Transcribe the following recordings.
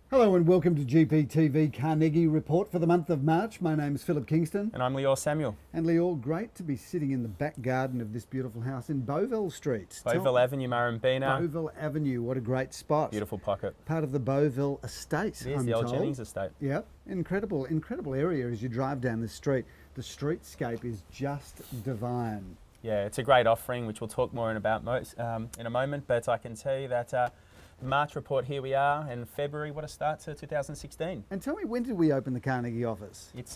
Hello and welcome to GPTV Carnegie Report for the month of March. My name is Philip Kingston. And I'm Lior Samuel. And Lior, great to be sitting in the back garden of this beautiful house in Beauville Street. Beauville Avenue, Murrumbeena. Beauville Avenue, what a great spot. Beautiful pocket. Part of the Beauville estate, It is the old Jennings estate. Yep, incredible area as you drive down this street. The streetscape is just divine. Yeah, it's a great offering, which we'll talk more in a moment, but I can tell you that March report, here we are in February. What a start to 2016. And tell me, when did we open the Carnegie office? It's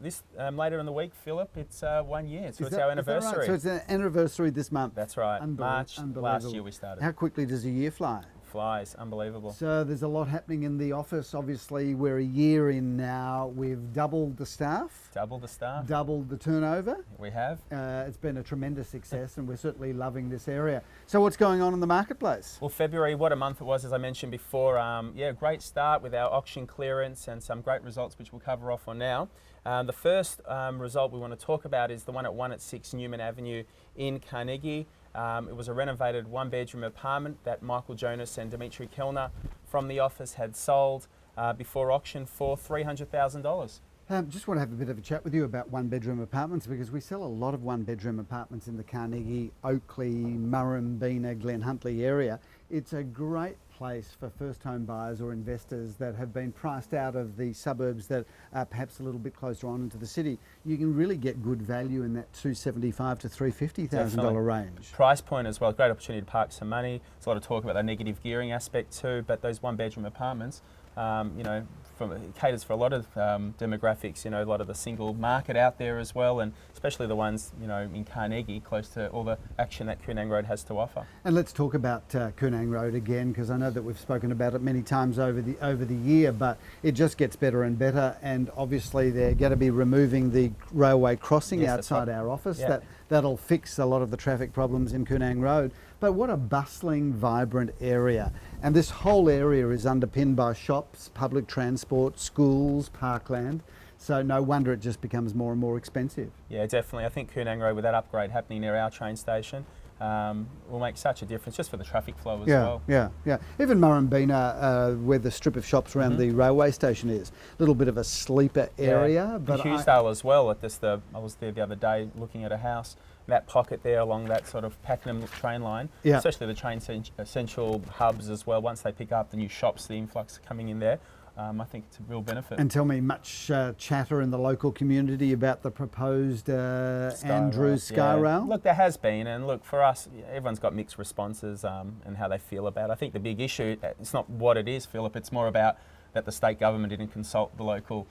this later in the week, Philip. It's 1 year, so it's our anniversary. Right? So it's an anniversary this month. That's right. March last year we started. How quickly does a year fly? Flies, unbelievable. So there's a lot happening in the office. Obviously, we're a year in now. We've doubled the staff. Doubled the staff. Doubled the turnover. We have. It's been a tremendous success and we're certainly loving this area. So what's going on in the marketplace? Well, February, what a month it was, as I mentioned before. Great start with our auction clearance and some great results which we'll cover off on now. The first result we want to talk about is the one at 1 Newman Avenue in Carnegie. It was a renovated one-bedroom apartment that Michael Jonas and Dimitri Kellner from the office had sold before auction for $300,000. Just want to have a bit of a chat with you about one-bedroom apartments, because we sell a lot of one-bedroom apartments in the Carnegie, Oakley, Murrumbeena, Glen Huntly area. It's a great place for first-home buyers or investors that have been priced out of the suburbs that are perhaps a little bit closer on into the city. You can really get good value in that $275,000 to $350,000 range. Price point as well, great opportunity to park some money. There's a lot of talk about the negative gearing aspect too, but those one-bedroom apartments, it caters for a lot of demographics, a lot of the single market out there as well, and especially the ones, in Carnegie, close to all the action that Koonang Road has to offer. And let's talk about Koonang Road again, because I know that we've spoken about it many times over the year, but it just gets better and better, and obviously they're going to be removing the railway crossing outside our office. Yeah. That'll fix a lot of the traffic problems in Koonang Road. But what a bustling, vibrant area. And this whole area is underpinned by shops, public transport, schools, parkland. So no wonder it just becomes more and more expensive. Yeah, definitely. I think Koonang Road, with that upgrade happening near our train station, will make such a difference just for the traffic flow as well. Yeah. Even Murrumbeena, where the strip of shops around the railway station is, a little bit of a sleeper area. But Hughesdale as well. I was there the other day looking at a house. That pocket there along that sort of Pakenham train line, especially the train central hubs as well. Once they pick up the new shops, the influx coming in there, I think it's a real benefit. And tell me, much chatter in the local community about the proposed Andrews Skyrail? Look, there has been, and look, for us, everyone's got mixed responses and how they feel about it. I think the big issue, it's not what it is, Philip, it's more about that the state government didn't consult the local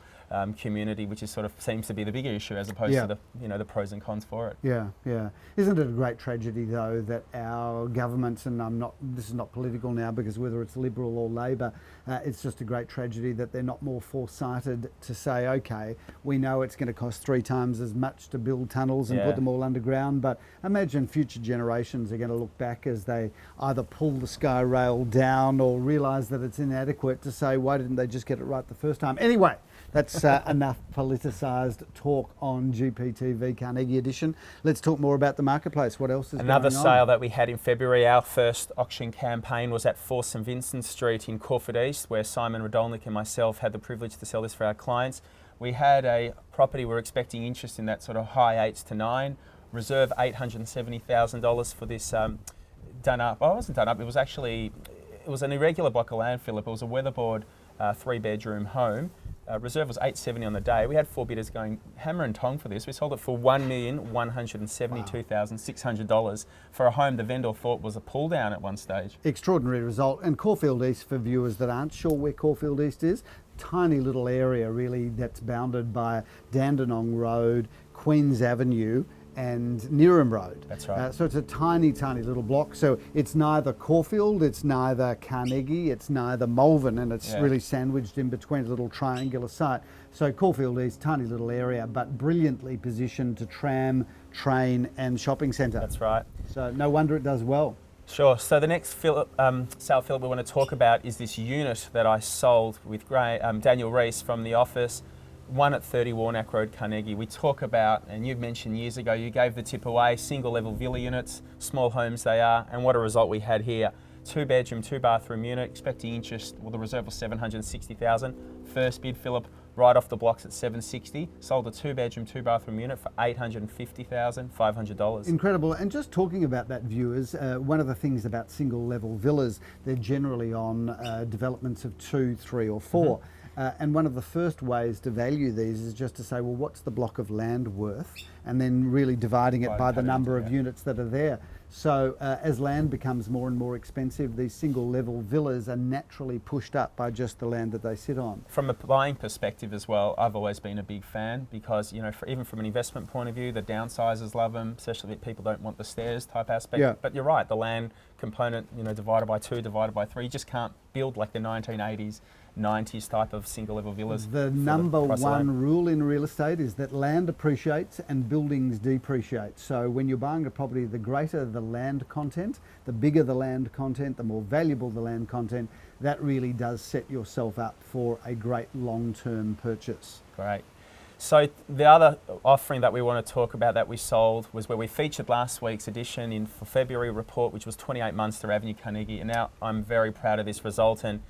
community, which is seems to be the bigger issue, as opposed to the pros and cons for it. Yeah. Isn't it a great tragedy though that our governments, and this is not political now, because whether it's Liberal or Labor, it's just a great tragedy that they're not more foresighted to say, okay, we know it's going to cost 3 times as much to build tunnels and put them all underground, but imagine future generations are going to look back as they either pull the Skyrail down or realise that it's inadequate, to say, why didn't they just get it right the first time? Anyway, that's enough politicised talk on GPTV Carnegie Edition. Let's talk more about the marketplace. What else is going on? Another sale that we had in February, our first auction campaign, was at 4 St Vincent Street in Caulfield East, where Simon Radolnik and myself had the privilege to sell this for our clients. We had a property, we're expecting interest in that sort of high 8s to 9. Reserve $870,000 for this done up. Well, it wasn't done up, it was an irregular block of land, Philip. It was a weatherboard 3-bedroom home. Reserve was $870,000 on the day. We had 4 bidders going hammer and tong for this. We sold it for $1,172,600 for a home the vendor thought was a pull down at one stage. Extraordinary result. And Caulfield East, for viewers that aren't sure where Caulfield East is, tiny little area really that's bounded by Dandenong Road, Queen's Avenue, and Neerim Road. That's right. So it's a tiny, tiny little block. So it's neither Caulfield, it's neither Carnegie, it's neither Malvern, and it's really sandwiched in between a little triangular site. So Caulfield East, tiny little area, but brilliantly positioned to tram, train and shopping centre. That's right. So no wonder it does well. Sure. So the next sale, Philip, we want to talk about is this unit that I sold with Daniel Rees from the office. 1 at 30 Warnock Road, Carnegie. We talk about, and you mentioned years ago, you gave the tip away, single level villa units, small homes they are, and what a result we had here. 2-bedroom, 2-bathroom unit, expecting interest, well, the reserve was $760,000. First bid, Philip, right off the blocks at $760. Sold a 2-bedroom, 2-bathroom unit for $850,500. Incredible. And just talking about that, viewers, one of the things about single level villas, they're generally on developments of 2, 3 or 4. And one of the first ways to value these is just to say, well, what's the block of land worth? And then really dividing it by the number of units that are there. So as land becomes more and more expensive, these single level villas are naturally pushed up by just the land that they sit on. From a buying perspective as well, I've always been a big fan because, you know, even from an investment point of view, the downsizers love them, especially if people don't want the stairs type aspect. Yeah. But you're right, the land component, you know, divided by 2, divided by 3, you just can't build like the 1980s, 90s type of single level villas. The number one rule in real estate is that land appreciates and buildings depreciate. So when you're buying a property, the greater the land content, the bigger the land content, the more valuable the land content, that really does set yourself up for a great long-term purchase. Great. So the other offering that we want to talk about that we sold was where we featured last week's edition for February report, which was 28 Munster Avenue, Carnegie. And now I'm very proud of this result, and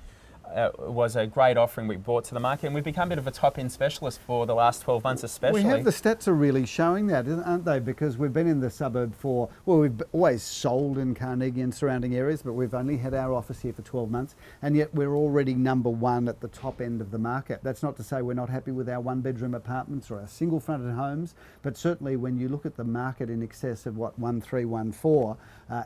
it was a great offering we brought to the market, and we've become a bit of a top-end specialist for the last 12 months especially. We have, the stats are really showing that, aren't they? Because we've been in the suburb for, well, we've always sold in Carnegie and surrounding areas, but we've only had our office here for 12 months, and yet we're already number 1 at the top end of the market. That's not to say we're not happy with our 1-bedroom apartments or our single-fronted homes, but certainly when you look at the market in excess of what, 1314,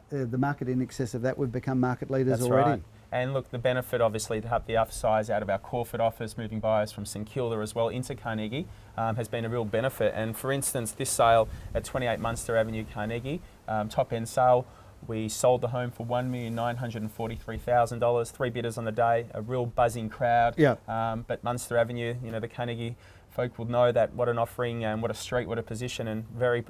the market in excess of that, we've become market leaders already. Right. And look, the benefit obviously to have the upsize out of our Caulfield office, moving buyers from St Kilda as well into Carnegie, has been a real benefit. And for instance, this sale at 28 Munster Avenue, Carnegie, top end sale, we sold the home for $1,943,000, 3 bidders on the day, a real buzzing crowd. Yeah. But Munster Avenue, you know, the Carnegie folk will know that what an offering and what a street, what a position, and very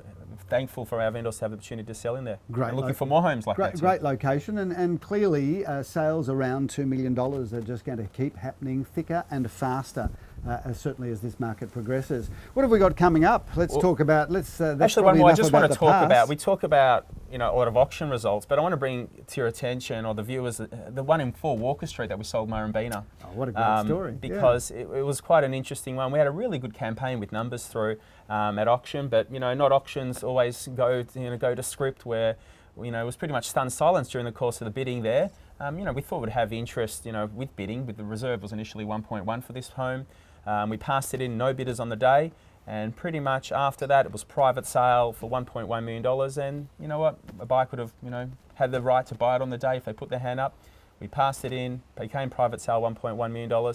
thankful for our vendors to have the opportunity to sell in there. Great. And looking for more homes like that too. Great location, and clearly sales around $2 million are just going to keep happening thicker and faster. As certainly as this market progresses. What have we got coming up? Let's talk about. Actually, one more. I just want to talk about. We talk about, you know, a lot of auction results, but I want to bring to your attention, or the viewers, the one in 4 Walker Street that we sold Murrumbina. Oh, what a great story! Because it was quite an interesting one. We had a really good campaign with numbers through at auction, but you know, not auctions always go to script where, you know, it was pretty much stunned silence during the course of the bidding there. You know, we thought we'd have interest, you know, with bidding. With the reserve was initially 1.1 for this home. We passed it in, no bidders on the day, and pretty much after that it was private sale for $1.1 million. And you know what, a buyer could have, you know, had the right to buy it on the day if they put their hand up. We passed it in, became private sale, $1.1 million.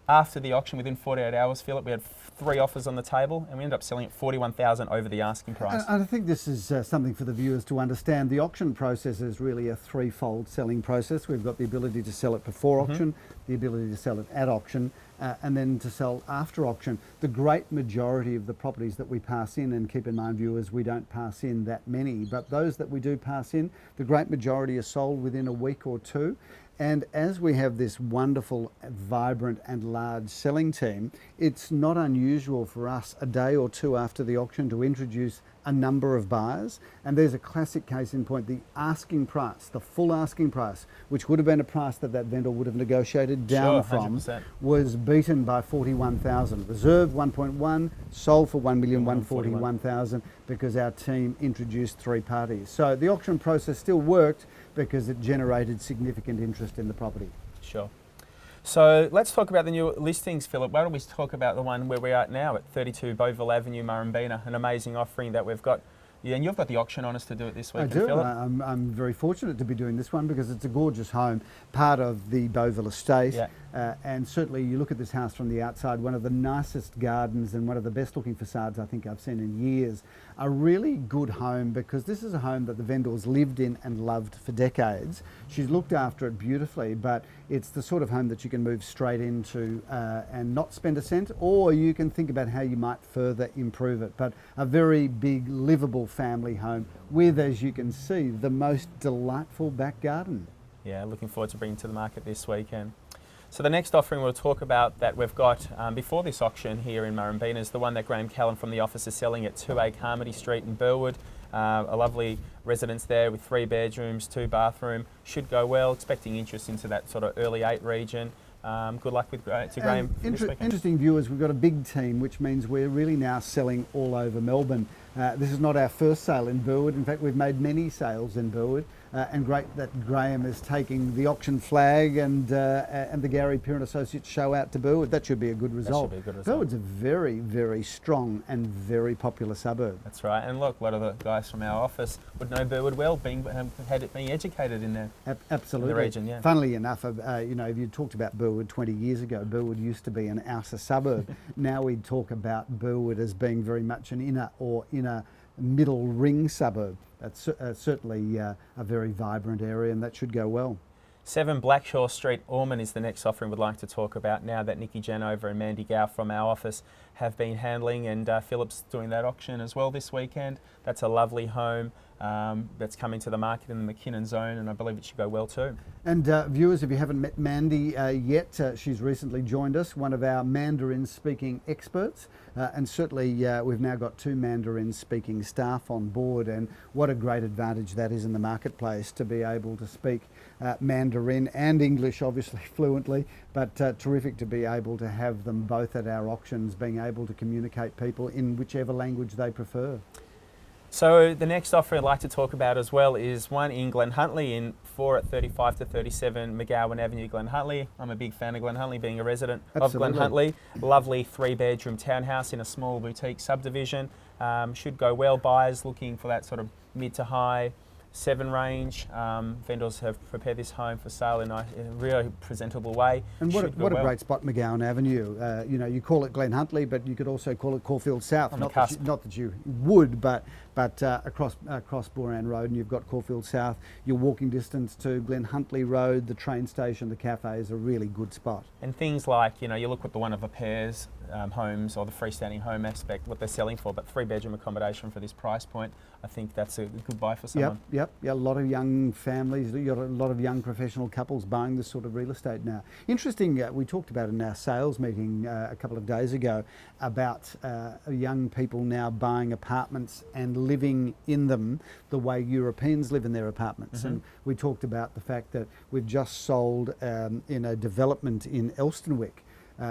After the auction, within 48 hours, Philip, we had 3 offers on the table, and we ended up selling at $41,000 over the asking price. And I think this is something for the viewers to understand. The auction process is really a 3-fold selling process. We've got the ability to sell it before auction, the ability to sell it at auction, and then to sell after auction. The great majority of the properties that we pass in, and keep in mind, viewers, we don't pass in that many, but those that we do pass in, the great majority are sold within a week or 2. And as we have this wonderful, vibrant and large selling team, it's not unusual for us a day or 2 after the auction to introduce a number of buyers. And there's a classic case in point, the asking price, the full asking price, which would have been a price that vendor would have negotiated down from, was beaten by $41,000. Reserve 1.1, sold for $1,141,000 because our team introduced 3 parties. So the auction process still worked because it generated significant interest in the property. Sure. So let's talk about the new listings, Philip. Why don't we talk about the one where we are now at 32 Beauville Avenue, Murrumbina, an amazing offering that we've got. Yeah, and you've got the auction on us to do it this week. I do. Philip. I'm very fortunate to be doing this one because it's a gorgeous home, part of the Beauville estate. Yeah. And certainly you look at this house from the outside, one of the nicest gardens and one of the best looking facades I think I've seen in years. A really good home because this is a home that the vendor's lived in and loved for decades. She's looked after it beautifully, but it's the sort of home that you can move straight into and not spend a cent, or you can think about how you might further improve it. But a very big, livable family home with, as you can see, the most delightful back garden. Yeah, looking forward to bringing to the market this weekend. So the next offering we'll talk about that we've got before this auction here in Murrumbina is the one that Graham Callan from the office is selling at 2A Carnegie Street in Burwood. A lovely residence there with 3 bedrooms, 2 bathroom. Should go well. Expecting interest into that sort of early 8 region. Good luck with to Graham this weekend. Interesting viewers, we've got a big team, which means we're really now selling all over Melbourne. This is not our first sale in Burwood. In fact, we've made many sales in Burwood, and great that Graham is taking the auction flag and the Gary Piran Associates show out to Burwood. That should be a good result. That should be a good result. Burwood's a very, very strong and very popular suburb. That's right. And look, a lot of the guys from our office would know Burwood well, being educated in there. Absolutely. In the region, yeah. Funnily enough, if you talked about Burwood 20 years ago, Burwood used to be an outer suburb. Now we talk about Burwood as being very much an inner middle ring suburb. That's certainly a very vibrant area, and that should go well. 7 Blackshaw Street, Ormond is the next offering we'd like to talk about now that Nikki Janover and Mandy Gow from our office have been handling, and Philip's doing that auction as well this weekend. That's a lovely home that's coming to the market in the McKinnon zone, and I believe it should go well too. And viewers, if you haven't met Mandy yet, she's recently joined us, one of our Mandarin speaking experts, and certainly we've now got 2 Mandarin speaking staff on board, and what a great advantage that is in the marketplace to be able to speak Mandarin and English obviously fluently, but terrific to be able to have them both at our auctions, being able to communicate people in whichever language they prefer. So the next offer I'd like to talk about as well is one in Glen Huntly in 4 at 35 to 37 McGowan Avenue, Glen Huntly. I'm a big fan of Glen Huntly, being a resident of Glen Huntly. Lovely 3-bedroom townhouse in a small boutique subdivision. Should go well. Buyers looking for that sort of mid to high 7 range. Vendors have prepared this home for sale in a really presentable way. And what a great spot, McGowan Avenue. You call it Glen Huntly, but you could also call it Caulfield South. Not that you would, but across Booran Road, and you've got Caulfield South. Your walking distance to Glen Huntly Road, the train station, the cafe is a really good spot. And things like, you look at the one of the pairs homes or the freestanding home aspect, what they're selling for, but 3-bedroom accommodation for this price point, I think that's a good buy for someone. Yep. Yeah, a lot of young families, you've got a lot of young professional couples buying this sort of real estate now. Interesting, we talked about in our sales meeting a couple of days ago about young people now buying apartments and living in them the way Europeans live in their apartments. Mm-hmm. And we talked about the fact that we've just sold in a development in Elstonwick.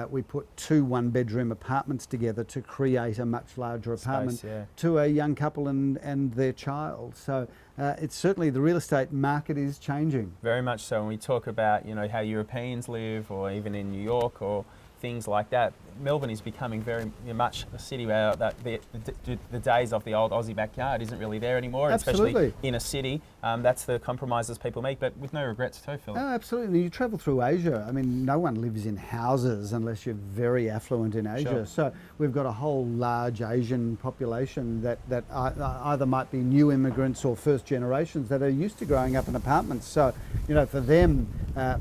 We put 2 1-bedroom apartments together to create a much larger apartment to a young couple and their child. So it's certainly, the real estate market is changing. Very much so. When we talk about how Europeans live, or even in New York or things like that, Melbourne is becoming very much a city where the days of the old Aussie backyard isn't really there anymore. Absolutely. Especially in a city. That's the compromises people make, but with no regrets too, Philip. Oh, absolutely. You travel through Asia. I mean, no one lives in houses unless you're very affluent in Asia. Sure. So we've got a whole large Asian population that either might be new immigrants or first generations that are used to growing up in apartments. So, for them,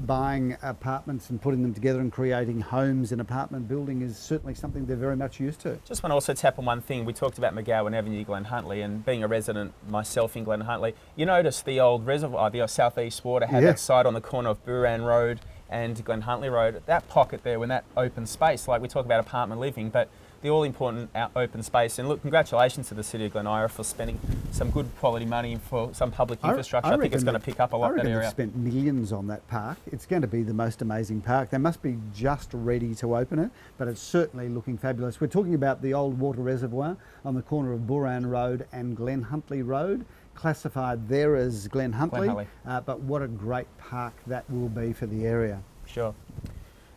buying apartments and putting them together and creating homes in apartment building is certainly something they're very much used to. Just want to also tap on one thing. We talked about McGowan Avenue, Glen Huntly, and being a resident myself in Glen Huntly, you notice the old reservoir, the southeast water, had that site on the corner of Booran Road and Glen Huntly Road. That pocket there, when that open space, like we talk about apartment living, but the all-important open space. And look, congratulations to the City of Glen Ira for spending some good quality money for some public infrastructure. I think it's going to pick up a lot, that area. They've spent millions on that park. It's going to be the most amazing park. They must be just ready to open it, but it's certainly looking fabulous. We're talking about the old water reservoir on the corner of Booran Road and Glen Huntly Road, classified there as Glen Huntly. But what a great park that will be for the area. Sure.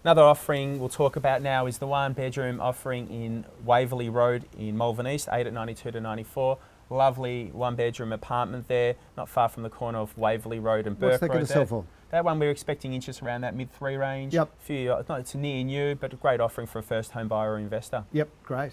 Another offering we'll talk about now is the 1-bedroom offering in Waverley Road in Malvern East, 8 at 92 to 94. Lovely 1-bedroom apartment there, not far from the corner of Waverley Road and Burke Road. What's that going to sell for? That one we're expecting interest around that mid-3 range. Yep. It's near new, but a great offering for a first home buyer or investor. Yep, great.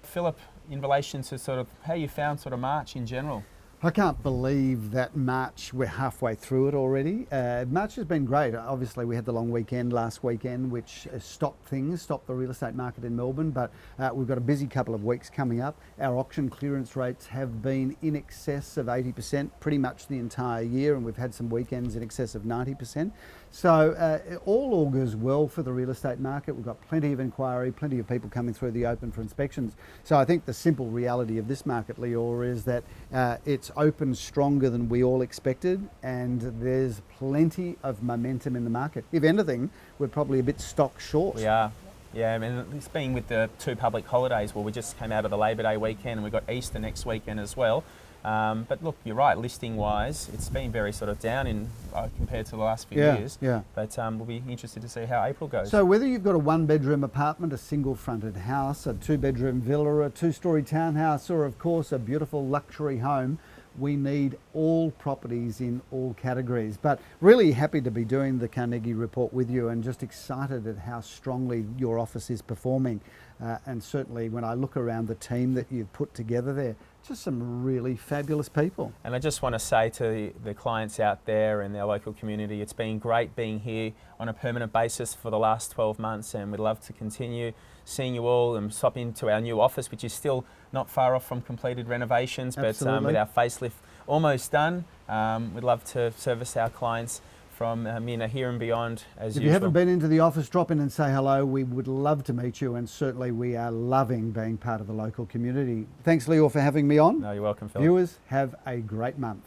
Philip, in relation to sort of how you found sort of March in general? I can't believe that March, we're halfway through it already. March has been great. Obviously, we had the long weekend last weekend, which stopped the real estate market in Melbourne, but we've got a busy couple of weeks coming up. Our auction clearance rates have been in excess of 80% pretty much the entire year, and we've had some weekends in excess of 90%. So all augurs well for the real estate market. We've got plenty of inquiry, plenty of people coming through the open for inspections. So I think the simple reality of this market, Lior, is that it's open stronger than we all expected, and there's plenty of momentum in the market. If anything, we're probably a bit stock short. We are. Yeah, I mean, it's been with the 2 public holidays. Well, we just came out of the Labor Day weekend and we've got Easter next weekend as well. But look, you're right, listing-wise, it's been very sort of down in compared to the last few years. Yeah. But we'll be interested to see how April goes. So whether you've got a 1-bedroom apartment, a single-fronted house, a 2-bedroom villa, a 2-storey townhouse, or of course a beautiful luxury home, we need all properties in all categories. But really happy to be doing the Carnegie report with you, and just excited at how strongly your office is performing. And certainly when I look around the team that you've put together there, just some really fabulous people. And I just want to say to the clients out there in our local community, it's been great being here on a permanent basis for the last 12 months, and we'd love to continue seeing you all and stop into our new office, which is still not far off from completed renovations. Absolutely. But with our facelift almost done, we'd love to service our clients from here and beyond as usual. If you haven't been into the office, drop in and say hello. We would love to meet you, and certainly we are loving being part of the local community. Thanks, Leo, for having me on. No, you're welcome, Philip. Viewers, have a great month.